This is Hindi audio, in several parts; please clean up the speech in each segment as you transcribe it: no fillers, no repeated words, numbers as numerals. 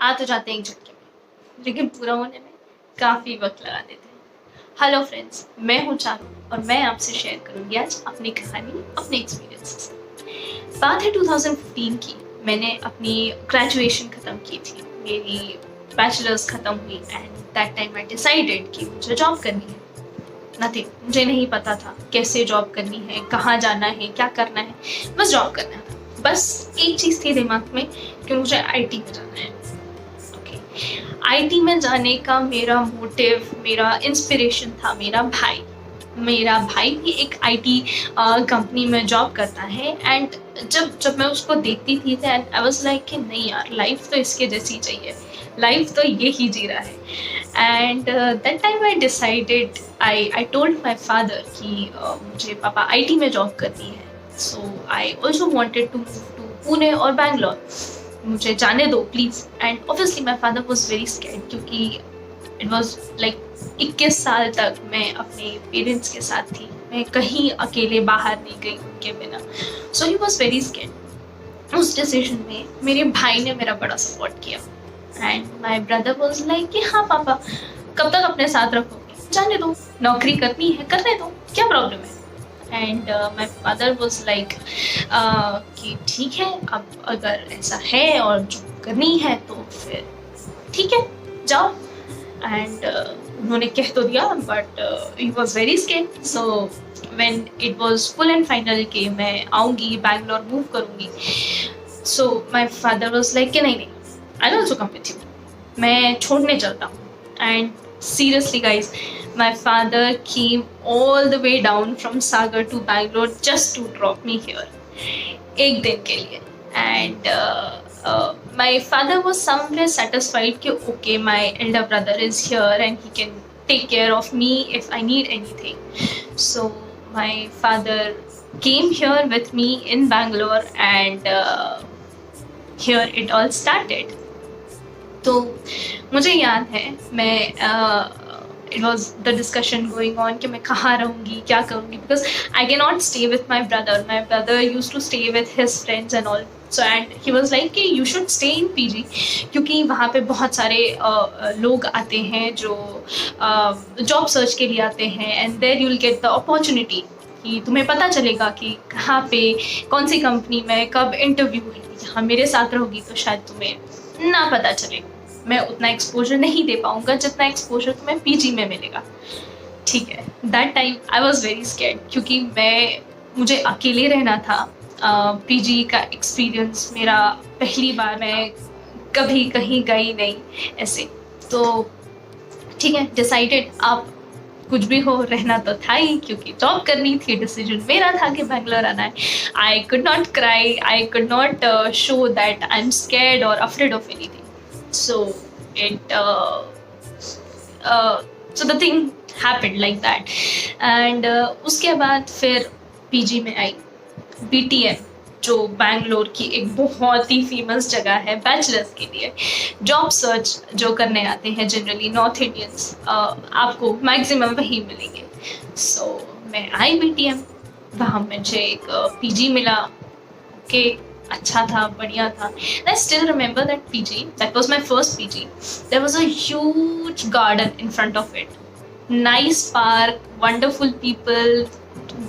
आ तो जाते हैं एक झटके में, लेकिन पूरा होने में काफ़ी वक्त लगा देते हैं। हेलो फ्रेंड्स, मैं हूँ चारू और मैं आपसे शेयर करूँगी आज अपनी कहानी, अपने एक्सपीरियंसेस। बात है 2015 की। मैंने अपनी ग्रेजुएशन ख़त्म की थी, मेरी बैचलर्स ख़त्म हुई and that time I decided कि मुझे जॉब करनी है। नथिंग, मुझे नहीं पता था कैसे जॉब करनी है, कहाँ जाना है, क्या करना है, बस जॉब करना था। बस एक चीज़ थी दिमाग में कि मुझे आईटी में जाना है। आईटी में जाने का मेरा मोटिव, मेरा इंस्पिरेशन था मेरा भाई। मेरा भाई भी एक आईटी कंपनी में जॉब करता है एंड जब मैं उसको देखती थी तो आई वाज लाइक कि नहीं यार, लाइफ तो इसके जैसी चाहिए, लाइफ तो ये ही जी रहा है। And that time I decided, I told my father कि मुझे पापा आईटी में जॉब करनी है, so I also wanted to move to Pune और बैंगलोर, मुझे जाने दो please. And obviously my father was very scared, क्योंकि इट वॉज लाइक 21 साल तक मैं अपने पेरेंट्स के साथ थी, मैं कहीं अकेले बाहर नहीं गई उनके बिना। सो ही वॉज वेरी स्कैर्ड। उस डिसीजन में मेरे भाई ने मेरा बड़ा सपोर्ट किया and my brother was like कि हाँ पापा, कब तक अपने साथ रखोगे, जाने दो, नौकरी करनी है करने दो, क्या प्रॉब्लम है। And my father was like कि ठीक है, अब अगर ऐसा है और जो करनी है तो फिर ठीक है, जाओ। एंड उन्होंने कह तो दिया, but he was very scared. So when it was full and final कि मैं आऊँगी बैंगलोर, मूव करूँगी, सो माई फादर वॉज लाइक कि नहीं नहीं, I also come with you, मैं छोड़ने चलता हूँ। And seriously guys, my father came all the way down from Sagar to Bangalore just to drop me here एक दिन के लिए। and my father was somewhere satisfied कि okay, my elder brother is here and he can take care of me if I need anything. So my father came here with me in Bangalore and here it all started. तो मुझे याद है, मैं it was the discussion going on कि मैं कहाँ रहूँगी, क्या करूँगी, because I can not stay with my brother use to stay with his friends and all. So and he was like कि you should stay in PG, क्योंकि वहाँ पे बहुत सारे लोग आते हैं जो जॉब सर्च के लिए आते हैं and there you will get the opportunity कि तुम्हें पता चलेगा कि कहाँ पे कौन सी कंपनी में कब इंटरव्यू है। हाँ, मेरे साथ रहोगी तो शायद तुम्हें ना पता चले, मैं उतना एक्सपोजर नहीं दे पाऊँगा जितना एक्सपोजर तुम्हें पीजी में मिलेगा। ठीक है, that time I was very scared, क्योंकि मुझे अकेले रहना था। पीजी का एक्सपीरियंस मेरा पहली बार, मैं कभी कहीं गई नहीं ऐसे। तो ठीक है, डिसाइडेड, आप कुछ भी हो, रहना तो था ही, क्योंकि जॉब करनी थी, डिसीजन मेरा था कि बैंगलोर आना है। I could not cry, I could not show that I am scared और afraid of anything. So the thing happened like that and उसके बाद फिर पीजी में आई BTM, जो बैंगलोर की एक बहुत ही फेमस जगह है बैचलर्स के लिए। जॉब सर्च जो करने आते हैं जनरली नॉर्थ इंडियंस, आपको मैक्सिमम वहीं मिलेंगे। सो मैं आई BTM, वहाँ मुझे एक पीजी मिला। ओके, अच्छा था, बढ़िया था। I still remember that PG. That was my first PG. There was a huge garden in front of it. Nice park, wonderful people,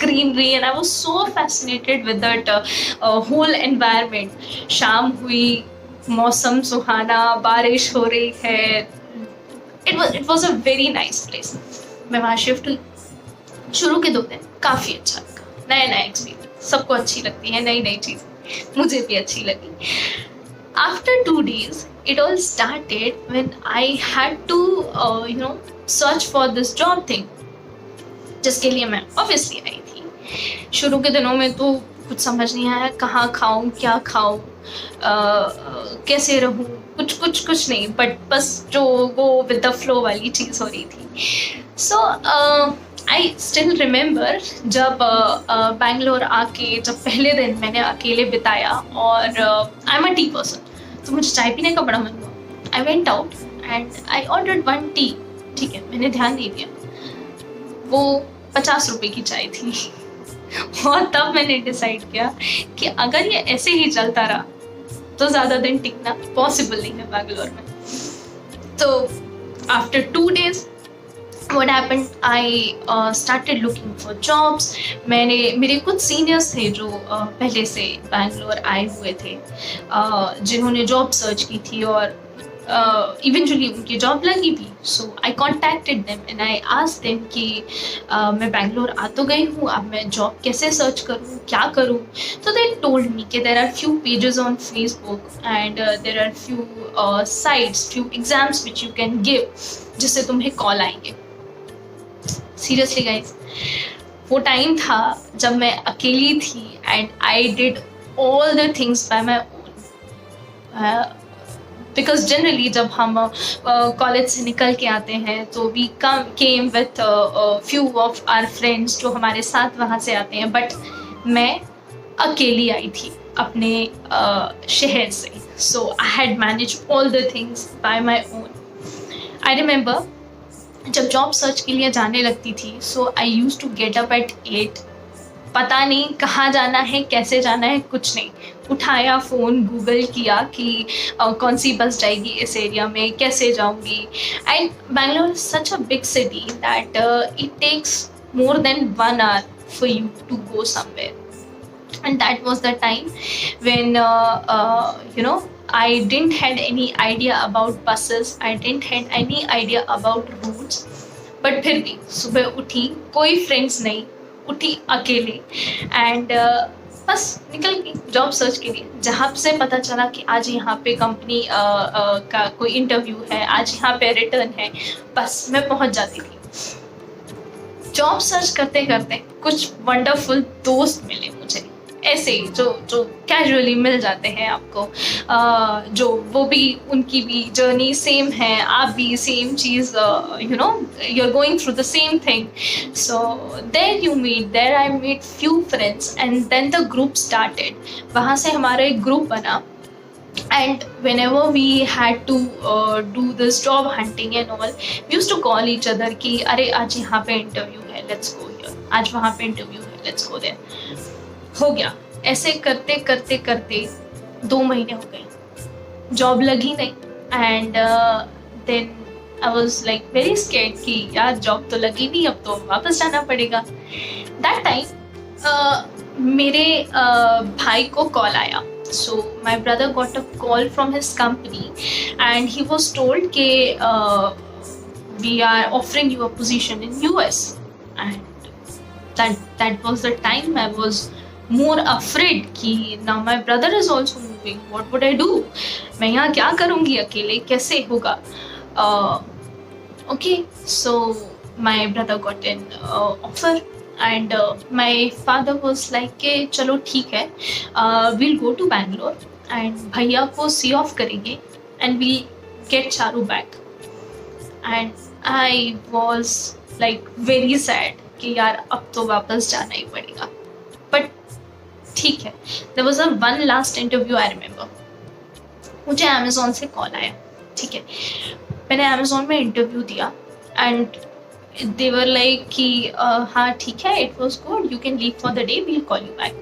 greenery, and I was so fascinated with that whole environment. शाम हुई, मौसम सुहाना, बारिश हो रही है। It was a very nice place. मैं वहाँ शिफ्ट हुई। शुरू के 2 दिन काफ़ी अच्छा लगा, नया एक्सपीरियंस, सबको अच्छी लगती है नई चीज़, मुझे भी अच्छी लगी। After 2 days, it all started when I had to, search for this job thing, जिसके लिए मैं obviously आई थी। शुरू के दिनों में तो कुछ समझ नहीं आया, कहाँ खाऊँ, क्या खाऊँ, कैसे रहूँ, कुछ नहीं, बट बस जो वो विद द फ्लो वाली चीज़ हो रही थी। सो आई स्टिल रिमेंबर जब बैंगलोर आके जब पहले दिन मैंने अकेले बिताया, और I am a tea person, तो मुझे चाय पीने का बड़ा मन हुआ। I went out and I ordered 1 T. ठीक है, मैंने ध्यान नहीं दिया, वो 50 रुपये की चाय थी। और तब मैंने डिसाइड किया कि अगर ये ऐसे ही चलता रहा तो ज़्यादा दिन टिकना पॉसिबल नहीं है बैंगलोर में। तो after 2 days what happened, I started looking for jobs. मेरे कुछ सीनियर्स थे जो पहले से बैंगलोर आए हुए थे, जिन्होंने जॉब सर्च की थी और इवेंचुअली उनकी जॉब लगी भी. So I contacted them and I asked them कि मैं बैंगलोर आ तो गई हूँ, अब मैं जॉब कैसे सर्च करूँ, क्या करूँ. तो दे टोल्ड मी कि there are few pages on Facebook and there are few sites, few exams which you can give, जिससे तुम्हें कॉल आएंगे. सीरियसली गाइज, वो टाइम था जब मैं अकेली थी and I did all the things by my own. Because generally जब हम कॉलेज से निकल के आते हैं तो we came with few of our friends जो हमारे साथ वहाँ से आते हैं, बट मैं अकेली आई थी अपने शहर से. So I had manage all the things by my own. I remember जब जॉब सर्च के लिए जाने लगती थी, so I use to get up at 8. पता नहीं कहाँ जाना है, कैसे जाना है, कुछ नहीं. उठाया फ़ोन, गूगल किया कि कौन सी बस जाएगी इस एरिया में, कैसे जाऊँगी. And Bangalore is such a big city that it takes more than 1 hour for you to go somewhere. And that was the time when I didn't had any idea about buses, I didn't had any idea about routes. But फिर भी सुबह उठी, कोई फ्रेंड्स नहीं, उठी अकेले एंड बस निकल गई जॉब सर्च के लिए. जहाँ से पता चला कि आज यहाँ पे कंपनी का कोई इंटरव्यू है, आज यहाँ पे रिटर्न है, बस मैं पहुँच जाती थी. जॉब सर्च करते करते कुछ वंडरफुल दोस्त मिले मुझे, ऐसे जो कैजुअली मिल जाते हैं आपको, जो वो भी, उनकी भी जर्नी सेम है, आप भी सेम चीज़, you are going through the same thing. So there I met few friends and then the group started. वहाँ से हमारा एक ग्रुप बना. And whenever we had to do this job hunting and all, we used to call each other कि अरे आज यहाँ पे इंटरव्यू है, let's go here. आज वहाँ पे इंटरव्यू है, let's go there. हो गया. ऐसे करते करते करते 2 महीने हो गए, जॉब लगी नहीं. And then I was like very scared कि यार जॉब तो लगी नहीं, अब तो वापस जाना पड़ेगा. दैट टाइम मेरे भाई को कॉल आया. So my brother got a call from his company and he was told कि we are offering you a position in US. And that was the time I was more afraid कि now my brother is also moving. What would I do? मैं यहाँ क्या करूँगी अकेले, कैसे होगा? Okay, so my brother got an offer. And my father was like कि चलो ठीक है, we'll go to Bangalore and भैया को see off करेंगे and we'll get Charu back. And I was like very sad कि यार अब तो वापस जाना ही पड़ेगा. But ठीक है, there was a one last interview I remember. मुझे Amazon से कॉल आया. ठीक है, मैंने Amazon में इंटरव्यू दिया and they were like कि हाँ ठीक है, it was good, you can leave for the day, we'll call you back.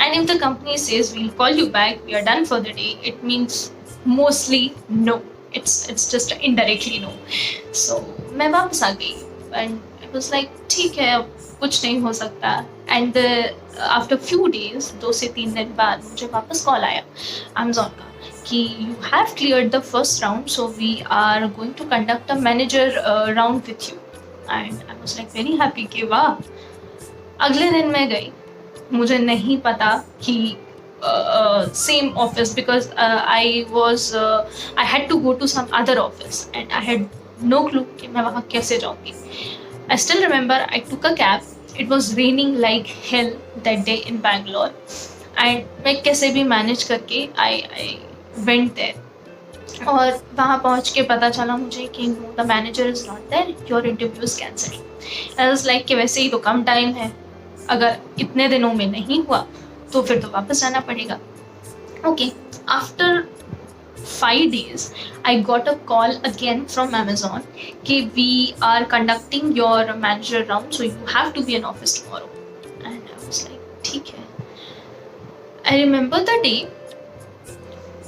And if the company says we'll call you back, we are done for the day, it means mostly no, it's just indirectly no. So मैं वापस आ गई and it was like ठीक है, अब कुछ नहीं हो सकता. And after few days, 2 से 3 दिन बाद मुझे वापस कॉल आया Amazon का कि you have cleared the first round, so we are going to conduct a manager round with you. And I was like very happy कि वाह. अगले दिन मैं गई, मुझे नहीं पता कि same office because I had to go to some other office and I had no clue कि मैं वहाँ कैसे जाऊँगी. I still remember I took a cab. It was raining like hell that day in Bangalore and मैं कैसे भी manage करके I went there. और वहाँ पहुँच के पता चला मुझे कि no, the manager is not there, your interview is cancelled. I was like कि वैसे ही तो कम टाइम है, अगर इतने दिनों में नहीं हुआ तो फिर तो वापस जाना पड़ेगा. Okay, after 5 days I got a call again from Amazon कि we are conducting your manager round, so you have to be in office tomorrow. And I was like ठीक है. I remember the day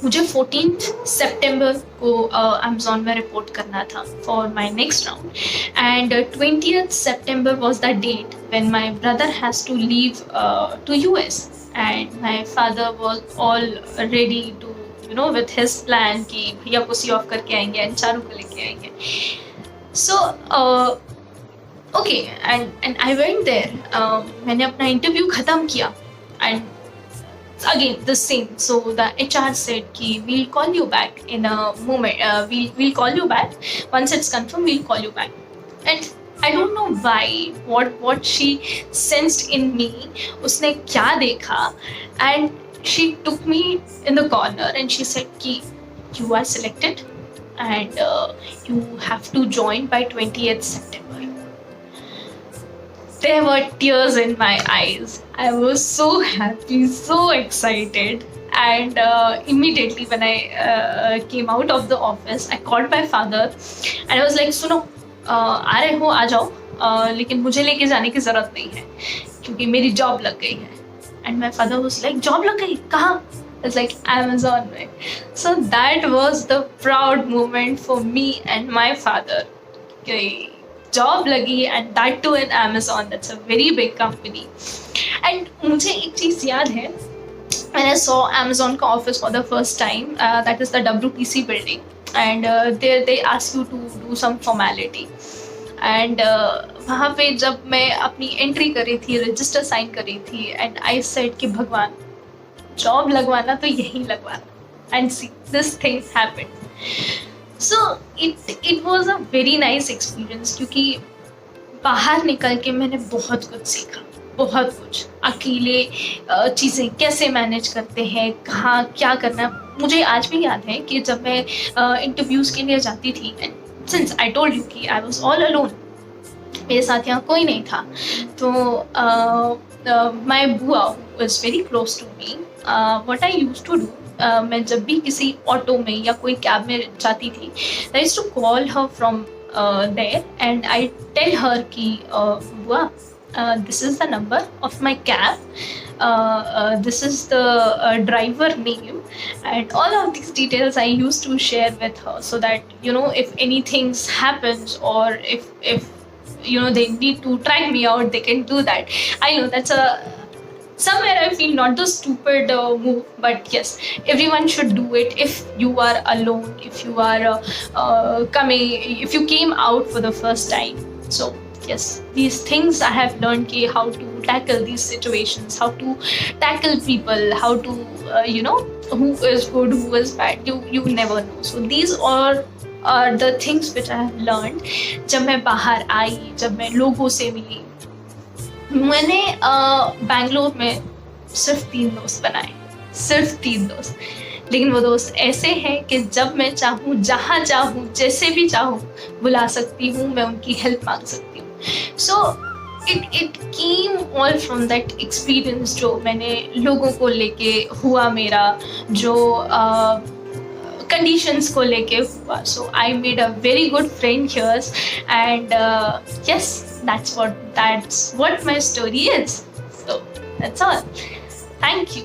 मुझे 14 सितंबर को अमेजोन में रिपोर्ट करना था for my next round, and 20th सितंबर was the date when my brother has to leave to US, and my father was all ready to with his plan कि भैया को सी ऑफ करके आएंगे एंड चारू को लेके आएंगे. So okay, and I went there. मैंने अपना इंटरव्यू ख़त्म किया, and again the same. So the HR said ki we'll call you back in a moment, we'll call you back once it's confirmed, we'll call you back. And I don't know why, what she sensed in me, usne kya dekha, and she took me in the corner and she said ki you are selected and you have to join by 20th September. There were tears in my eyes. I was so happy, so excited. And immediately when I came out of the office, I called my father and I was like, सुनो, आ रहे हो, आ जाओ, लेकिन मुझे लेके जाने की ज़रूरत नहीं है क्योंकि मेरी जॉब लग गई है. And my father was like, job लग गई कहाँ? I was like, Amazon में. So that was the proud moment for me and my father. Job लगी, and that too in Amazon, that's a very big company. एंड मुझे एक चीज़ याद है, when I saw Amazon का office for the first time, that is the WPC building, and there they ask you to do some formality. And वहाँ पे जब मैं अपनी एंट्री कर रही थी, रजिस्टर साइन कर रही थी, एंड आई सेड कि भगवान जॉब लगवाना तो यहीं लगवाना, and see this thing happened. So it was a very nice experience क्योंकि बाहर निकल के मैंने बहुत कुछ सीखा, बहुत कुछ. अकेले चीज़ें कैसे मैनेज करते हैं, कहाँ क्या करना. मुझे आज भी याद है कि जब मैं इंटरव्यूज़ के लिए जाती थी, and since I told you कि आई वॉज ऑल अलोन, मेरे साथ यहाँ कोई नहीं था, तो माई बुआ was very close to me. What I used to do, मैं जब भी किसी ऑटो में या कोई कैब में जाती थी, I used to call her from there and I tell her ki बुआ, this is the number of my cab, this is the driver name, and all of these details I used to share with her so that if anything happens or if they need to track me out, they can do that. I know that's somewhere I feel not the stupid move, but yes, everyone should do it if you are alone, if you are if you came out for the first time. So yes, these things I have learned how to tackle these situations, how to tackle people, how to who is good, who is bad, you never know. So these are the things which I have learned जब मैं बाहर आई, जब मैं लोगों से मिली. मैंने बैंगलोर में सिर्फ 3 दोस्त बनाए, सिर्फ 3 दोस्त, लेकिन वो दोस्त ऐसे हैं कि जब मैं चाहूँ, जहाँ चाहूँ, जैसे भी चाहूँ बुला सकती हूँ, मैं उनकी हेल्प मांग सकती हूँ. So it came all from that experience जो मैंने लोगों को लेके हुआ, मेरा जो conditions को लेके हुआ. So I made a very good friend here, and yes, that's what my story is. So that's all. Thank you.